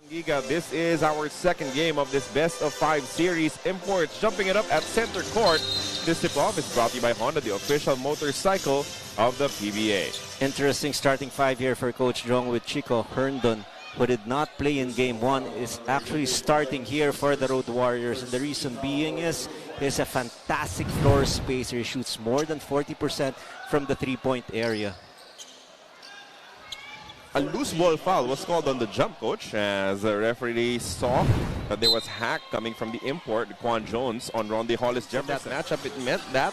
Giga, this is our second game of this best of 5 series. Imports jumping it up at center court. This tip-off is brought to you by Honda, the official motorcycle of the PBA. Interesting starting 5 here for Coach Jong with Chico Herndon, who did not play in game 1, is actually starting here for the Road Warriors. And the reason being is he's a fantastic floor spacer. He shoots more than 40% from the three-point area. A loose ball foul was called on the jump, coach, as the referee saw that there was hack coming from the import, Quan Jones, on Ronde Hollis Jefferson. That matchup, it meant that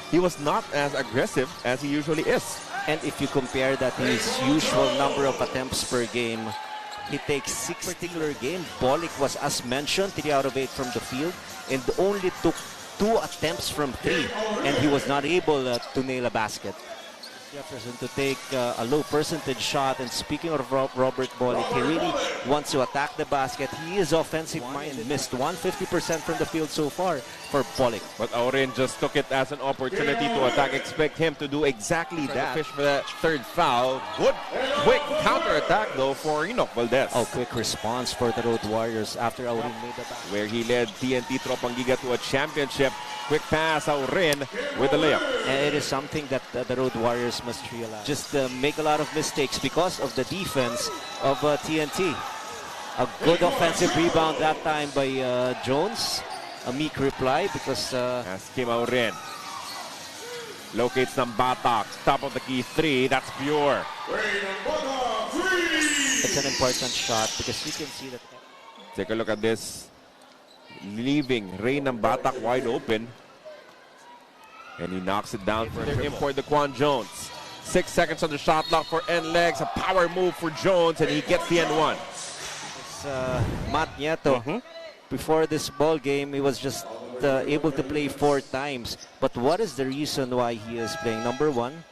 he was not as aggressive as he usually is. And if you compare that to his usual number of attempts per game, he takes 6 particular game. Bolick was, as mentioned, 3 out of 8 from the field and only took 2 attempts from 3, and he was not able to nail a basket. Jefferson to take a low percentage shot, and speaking of Robert Bolick, he really wants to attack the basket. He is offensive minded, missed 150% from the field so far for Bolick. But Aurin just took it as an opportunity to attack. Expect him to do exactly that. Fish for that third foul. Good, quick counterattack though for Enoch Valdez. Oh, quick response for the Road Warriors after Aurin made the basket. Where he led TNT Tropang Giga to a championship. Quick pass, Aurin with the layup. And it is something that the Road Warriors must realize. Just make a lot of mistakes because of the defense of TNT. A good offensive rebound that time by Jones. A meek reply because... As Kim Aurin locates ng Batak. Top of the key 3. That's pure. It's an important shot because you can see that... Take a look at this. Leaving Ray ng Batak wide open. And he knocks it down for their import, the Quan Jones. 6 seconds on the shot clock for NLEX. A power move for Jones, and he gets the N1. It's Matt Nieto. Before this ball game, he was just able to play 4 times. But what is the reason why he is playing? Number 1,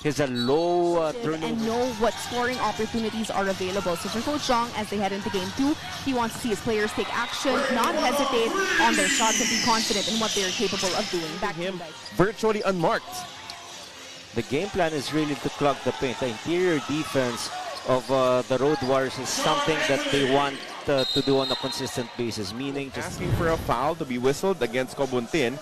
he's a low turnover. And know what scoring opportunities are available. So for Coach Jong, as they head into game 2, he wants to see his players take action, not hesitate on their shots, and be confident in what they're capable of doing. Back to him, virtually unmarked. The game plan is really to clog the paint. The interior defense of the Road Warriors is something that they want to do on a consistent basis, meaning just asking for a foul to be whistled against Cobuntin.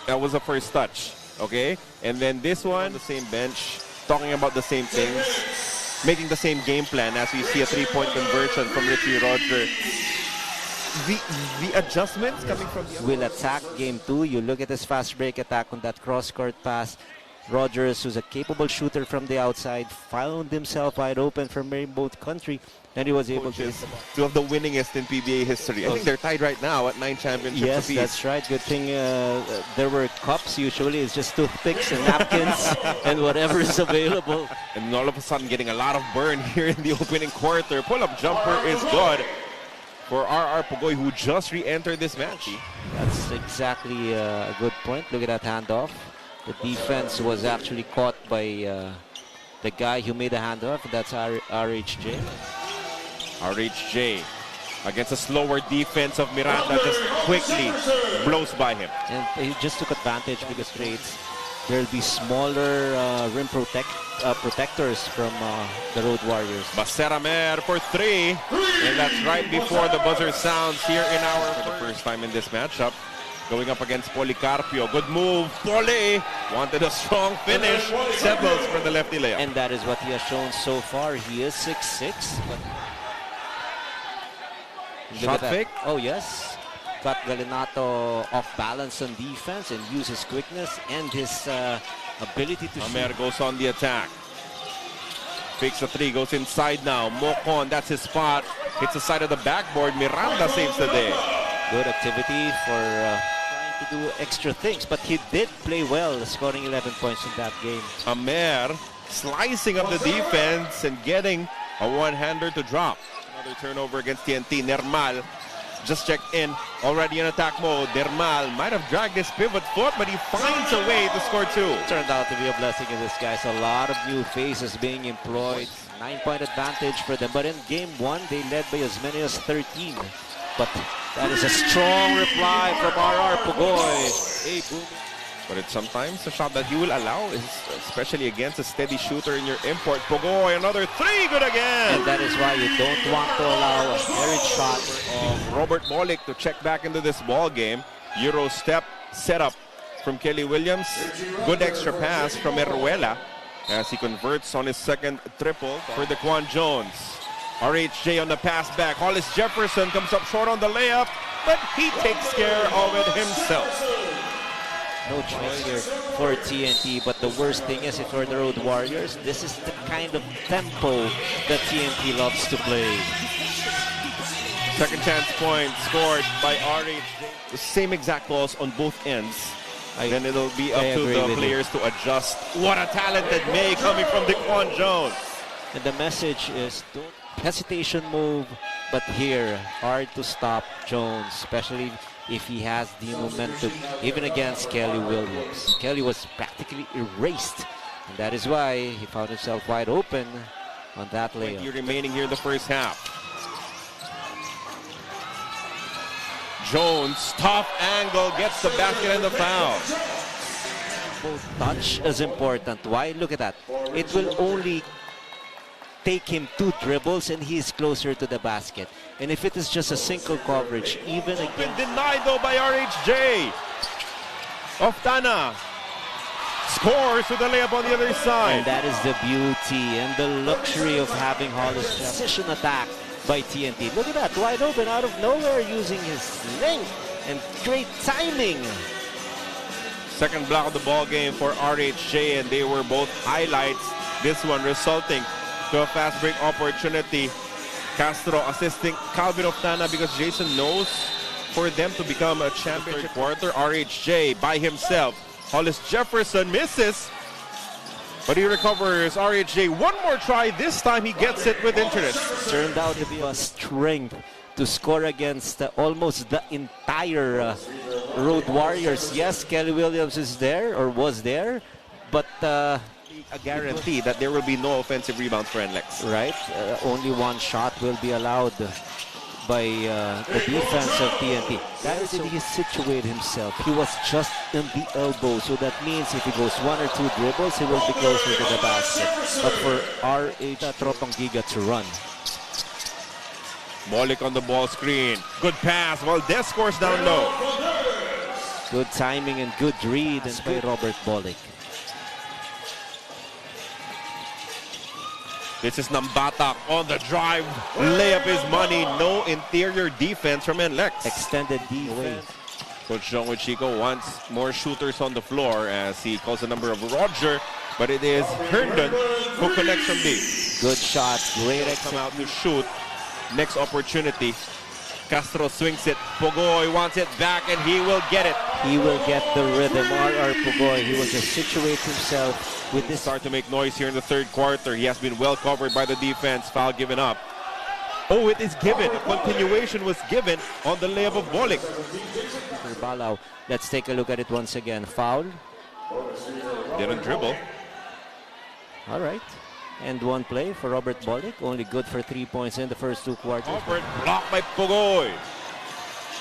That was a first touch, okay? And then this one, on the same bench, talking about the same things, making the same game plan as we see a 3-point conversion from Richie Roger. The adjustments coming from the... Will attack game 2. You look at his fast break attack on that cross-court pass. Rogers, who's a capable shooter from the outside, found himself wide open from Rainbow Country, and he was able to hit the ball. 2 of the winningest in PBA history. I think they're tied right now at 9 championships Yes, apiece. that's right. Good thing there were cups. Usually it's just toothpicks and napkins and whatever is available. And all of a sudden getting a lot of burn here in the opening quarter. Pull-up jumper is good for R.R. Pugoy, who just re-entered this match. That's exactly a good point. Look at that handoff. The defense was actually caught by the guy who made the handoff. That's RHJ. RHJ against a slower defense of Miranda, just quickly blows by him. And he just took advantage because there'll be smaller rim protectors from the Road Warriors. Baseramer for 3. And that's right before the buzzer sounds here in our... For the first time in this matchup. Going up against Policarpio. Good move. Poli wanted a strong finish. Settles for the lefty layup. And that is what he has shown so far. He is 6'6". Shot fake. Oh, yes. Got Galinato off balance on defense and use his quickness and his ability to shoot. Amer goes on the attack. Fakes a 3. Goes inside now. Mocon, that's his spot. Hits the side of the backboard. Miranda saves the day. Good activity for trying to do extra things, but he did play well, scoring 11 points in that game. Amer slicing up the defense and getting a one-hander to drop. Another turnover against TNT. Nermal just checked in, already in attack mode. Nermal might have dragged his pivot foot, but he finds a way to score 2. Turned out to be a blessing in disguise. A lot of new faces being employed. 9-point advantage for them, but in game 1, they led by as many as 13. But that is a strong reply from R.R. Pugoy. But it's sometimes a shot that you will allow, especially against a steady shooter in your import. Pogoy, another three, good again! And that is why you don't want to allow a carried shot of Robert Bolick to check back into this ball game. Euro step setup from Kelly Williams. Good extra pass from Eruela as he converts on his second triple for Daquan Jones. RHJ on the pass back. Hollis Jefferson comes up short on the layup, but he takes care of it himself. No choice here for TNT, but the worst thing is for the Road Warriors, this is the kind of tempo that TNT loves to play. Second chance point scored by RHJ. The same exact balls on both ends. Then it'll be up to the players to adjust. What a talented May coming from Daquan Jones. And the message is don't hesitation move, but here hard to stop Jones, especially if he has the momentum, even against Kelly Williams. Kelly was practically erased, and that is why he found himself wide open on that layup. Remaining here in the first half. Jones, tough angle, gets the basket and the foul. Both touch is important. Why? Look at that. It will only take him 2 dribbles and he is closer to the basket. And if it is just a single coverage, even again... Been denied though by RHJ. Oftana scores with the layup on the other side. And that is the beauty and the luxury of having Hollis. Precision attack by TNT. Look at that, wide open out of nowhere using his length and great timing. Second block of the ball game for RHJ, and they were both highlights. This one resulting to a fast break opportunity. Castro assisting Calvin Oftana because Jason knows for them to become a championship quarter. RHJ by himself. Hollis Jefferson misses, but he recovers. RHJ, one more try. This time he gets it with interest. Turned out to be a strength to score against almost the entire Road Warriors. Yes, Kelly Williams is there or was there, but a guarantee that there will be no offensive rebounds for NLEX. Right, only one shot will be allowed by the defense of TNT. That is how he situated himself. He was just in the elbow, so that means if he goes 1 or 2 dribbles, he will be closer to the basket. But for TNT Tropang Giga to run. Bolick on the ball screen. Good pass. Valdez scores down low. Good timing and good read by Robert Bolick. This is Nambatak on the drive. Layup is money. No interior defense from NLEX. Extended defense. Coach Jong with Chico wants more shooters on the floor as he calls the number of Roger, but it is Herndon who connects from deep. Good shot. Great come out to shoot. Next opportunity. Castro swings it. Pogoy wants it back and he will get it. He will get the rhythm. R.R. Pogoy, he will just situate himself with this. Start to make noise here in the third quarter. He has been well covered by the defense. Foul given up. Oh, it is given. A continuation was given on the layup of Bolick. Balaw. Let's take a look at it once again. Foul. Didn't dribble. All right. And one play for Robert Bolick. Only good for 3 points in the first 2 quarters. Robert blocked by Pogoy.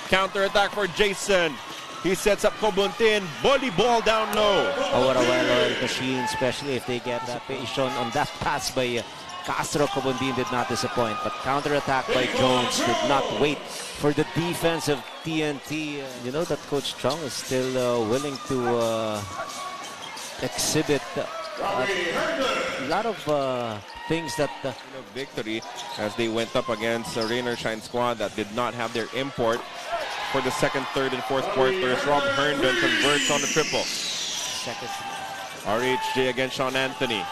Counter-attack for Jason. He sets up Cobuntin. Volleyball down low. Oh, what a well-oiled machine, especially if they get that patient on that pass by Castro. Cobuntin did not disappoint, but counter-attack by Jones did not wait for the defense of TNT. You know that Coach Chung is still willing to exhibit a lot of things that victory as they went up against a rain or shine squad that did not have their import for the second, third, and fourth quarters. Rob Herndon converts on the triple. Second. RHJ against Sean Anthony.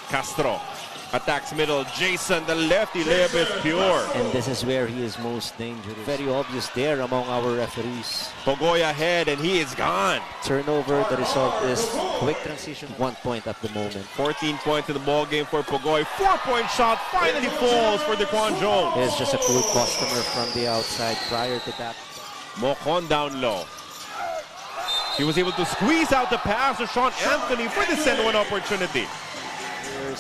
Castro attacks middle. Jason, the lefty layup is pure. And this is where he is most dangerous. Very obvious there among our referees. Pogoy ahead and he is gone. Turnover, the result is quick transition, 1 point at the moment. 14 points in the ball game for Pogoy. 4-point shot finally falls for Daquan Jones. It's just a cool customer from the outside prior to that. Mocon down low. He was able to squeeze out the pass to Sean Anthony for the send one opportunity.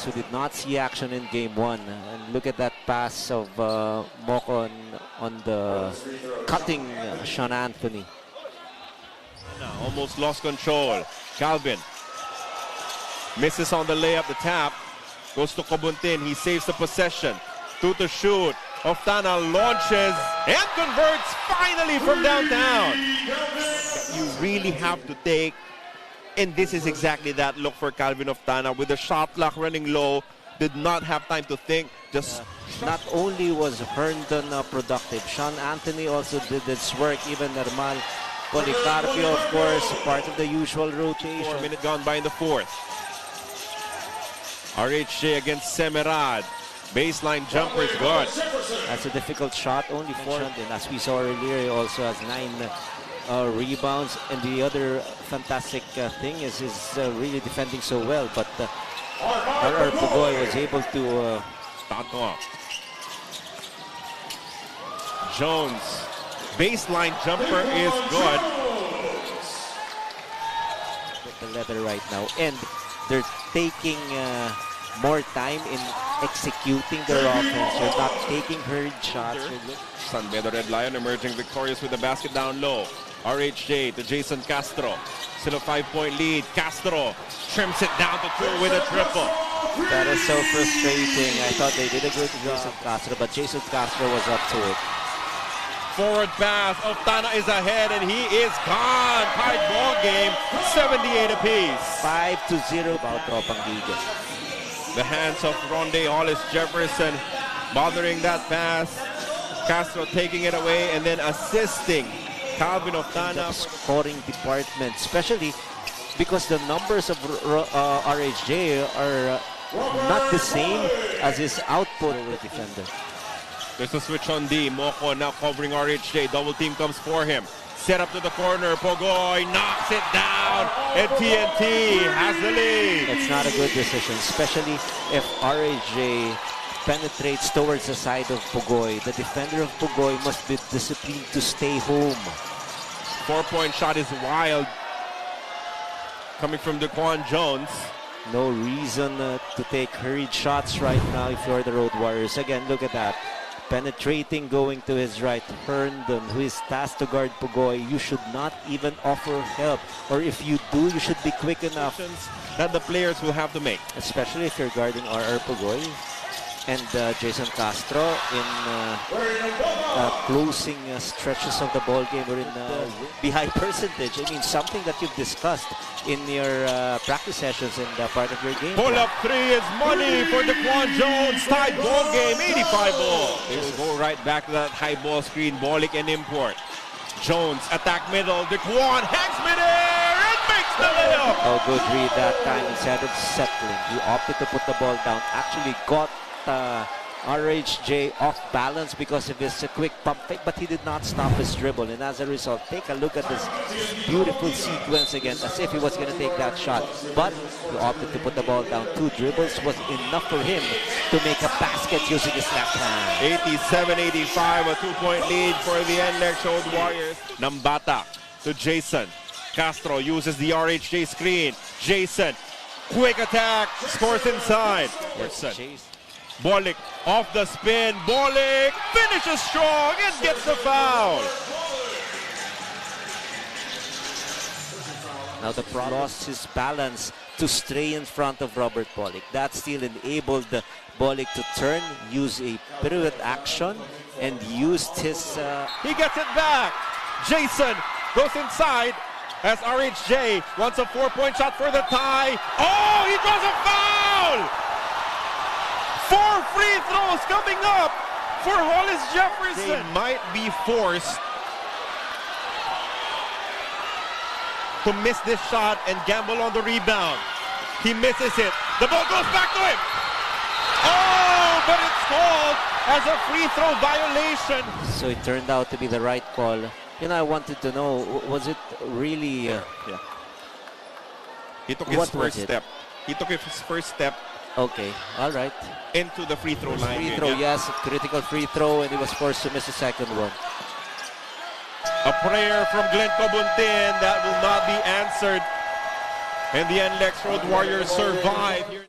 Who did not see action in game 1. And look at that pass of Mocon on the cutting Sean Anthony. Almost lost control. Calvin misses on the layup, the tap. Goes to Cobuntin. He saves the possession. 2 to shoot. Oftana launches and converts finally from downtown. You really have to take, and this is exactly that look for Calvin Oftana with the shot clock running low. Did not have time to think. Just not only was Herndon productive, Sean Anthony also did his work. Even Normal Policarpio, of course, part of the usual rotation. 4 minutes gone by in the fourth. RHJ against Semerad. Baseline jumper is good. That's a difficult shot, only 4. And as we saw earlier, he also has 9 rebounds. And the other fantastic thing is he's really defending so well. But RR Pugoy was able to start off. Jones. Baseline jumper is good. With the leather right now. And they're taking more time in executing their offense. They're not taking hurried shots. San Pedro Red Lion emerging victorious with the basket down low. RHJ to Jason Castro. Still a 5-point lead. Castro trims it down to 2 with a triple. That is so frustrating. I thought they did a good job, Jason Castro, but Jason Castro was up to it. Forward pass. Oftana is ahead and he is gone. Tied ball game. 78 apiece. 5-0 about Tropang Giga. The hands of Ronde Hollis Jefferson bothering that pass. Castro taking it away and then assisting Calvin Oftana. Scoring department, especially because the numbers of RHJ are not the same as his output with defender. There's a switch on D. Moko now covering RHJ. Double team comes for him. Set up to the corner. Pugoy knocks it down. And TNT has the lead. It's not a good decision, especially if RHJ penetrates towards the side of Pugoy. The defender of Pugoy must be disciplined to stay home. 4-point shot is wild. Coming from Daquan Jones. No reason to take hurried shots right now if you're the Road Warriors. Again, look at that. Penetrating, going to his right. Herndon, who is tasked to guard Pugoy. You should not even offer help. Or if you do, you should be quick enough. That the players will have to make. Especially if you're guarding RR Pugoy and Jason Castro in closing stretches of the ball game or in the high percentage. I mean, something that you've discussed in your practice sessions and part of your game. Pull up 3 is money for Daquan Jones. Tied ball game, 85 ball. They will go right back to that high ball screen. Bolik and import. Jones attack middle. Daquan hangs midair and makes the layup. Oh, good read that time. Instead of settling, he opted to put the ball down. Actually got RHJ off balance because of his quick pump fake, but he did not stop his dribble. And as a result, take a look at this beautiful sequence again, as if he was going to take that shot. But he opted to put the ball down. 2 dribbles was enough for him to make a basket using his left hand. 87-85, a 2-point lead for the NLEX Road Warriors. Nambata to Jason. Castro uses the RHJ screen. Jason, quick attack, scores inside. Bolik off the spin. Bolik finishes strong and gets the foul. Now the lost his balance to stray in front of Robert Bolik. That still enabled Bolik to turn, use a pirouette action, and used his... He gets it back. Jason goes inside as RHJ wants a 4-point shot for the tie. Oh, he draws a foul! 4 free throws coming up for Hollis Jefferson. They might be forced to miss this shot and gamble on the rebound. He misses it. The ball goes back to him. Oh, but it's called as a free throw violation. So it turned out to be the right call. You know, I wanted to know, was it really... Yeah. He took his first step. He took his first step. Okay, all right. Into the free throw line. Free throw, yes, critical free throw, and he was forced to miss the second one. A prayer from Glenn Cobuntin that will not be answered. And the NLEX Road Warriors survive.